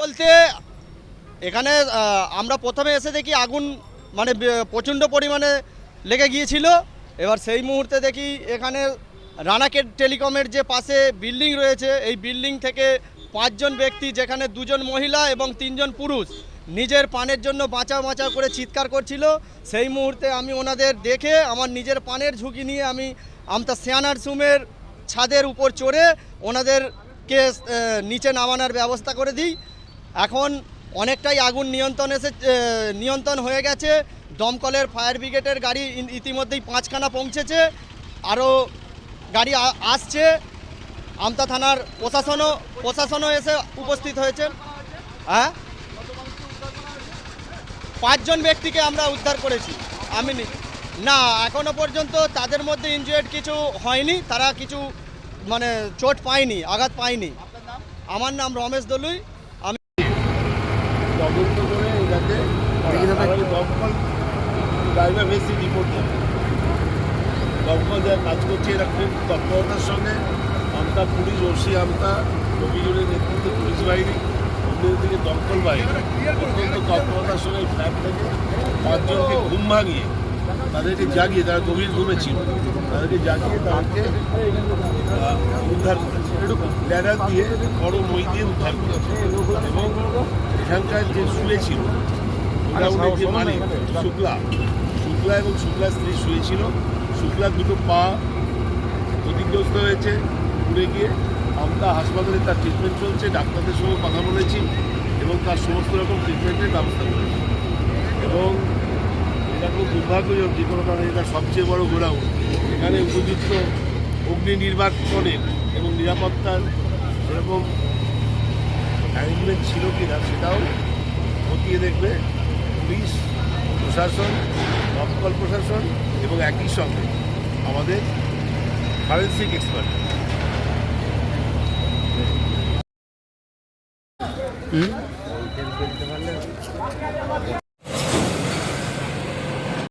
বলতে এখানে আমরা প্রথমে এসে দেখি আগুন মানে প্রচণ্ড পরিমাণে লেগে গিয়েছিল। এবার সেই মুহূর্তে দেখি এখানে রানাকেট টেলিকমের যে পাশে বিল্ডিং রয়েছে, এই বিল্ডিং থেকে 5 জন ব্যক্তি, যেখানে 2 জন মহিলা এবং 3 জন পুরুষ, নিজের পানের জন্য বাঁচাও বাঁচাও করে চিৎকার করছিল। সেই মুহূর্তে আমি ওনাদের দেখে আমার নিজের পানের ঝুঁকি নিয়ে আমি আমতা সিয়ানার সুমের ছাদের উপর চড়ে ওনাদেরকে নিচে নামানোর ব্যবস্থা করে দিই। এখন অনেকটাই আগুন নিয়ন্ত্রণ হয়ে গেছে। দমকলের ফায়ার ব্রিগেডের গাড়ি ইতিমধ্যেই 5খানা পৌঁছেছে, আরও গাড়ি আসছে। আমতা থানার প্রশাসনও এসে উপস্থিত হয়েছে। হ্যাঁ, 5 জন ব্যক্তিকে আমরা উদ্ধার করেছি। আমি না, এখনো পর্যন্ত তাদের মধ্যে ইনজুয়ার্ড কিছু হয়নি, তারা কিছু মানে চোট পায়নি, আঘাত পায়নি। আমার নাম রমেশ দলুই। আমি তদন্ত করে এটাকে দমকল ড্রাইভার বেশি রিপোর্ট দেবে। দমকল যা কাজ করছে এরা খুব তৎপরতার সঙ্গে আমতা পুলিশ, ওসি আমতা, অভিযোগের নেতৃত্বে পুলিশ বাহিনী, অন্যদিকে দমকল বাহিনী অত্যন্ত তৎপরতার সঙ্গে ফ্ল্যাট থেকে 5 জনকে ঘুম ভাঙিয়ে তাদেরকে জাগিয়ে, তারা গভীর ঘুমে ছিল, তাদেরকে জাগিয়ে তাদেরকে উদ্ধার করেছে। ল্যাডার দিয়ে বড় মই দিয়ে উদ্ধার করেছে এবং এখানকার যে শুয়েছিল গোডাউনের যে মালিক শুক্লা এবং শুক্লার স্ত্রী শুয়েছিল, শুক্লার 2টো পা ক্ষতিগ্রস্ত হয়েছে পুড়ে গিয়ে। আমতা হাসপাতালে তার ট্রিটমেন্ট চলছে, ডাক্তারদের সঙ্গে কথা বলেছি এবং তার সমস্ত রকম ট্রিটমেন্টের ব্যবস্থা করেছি। এবং এটা খুব দুর্ভাগ্যজনক, যে কোনো কারণে এটা সবচেয়ে বড় গোডাউন, এখানে উপযুক্ত অগ্নি নির্বাপনের এবং নিরাপত্তার এরকম অ্যারেঞ্জমেন্ট ছিল কিনা সেটাও খতিয়ে দেখবে পুলিশ প্রশাসন, দমকল প্রশাসন এবং একই সঙ্গে আমাদের ফরেন্সিক এক্সপার্ট।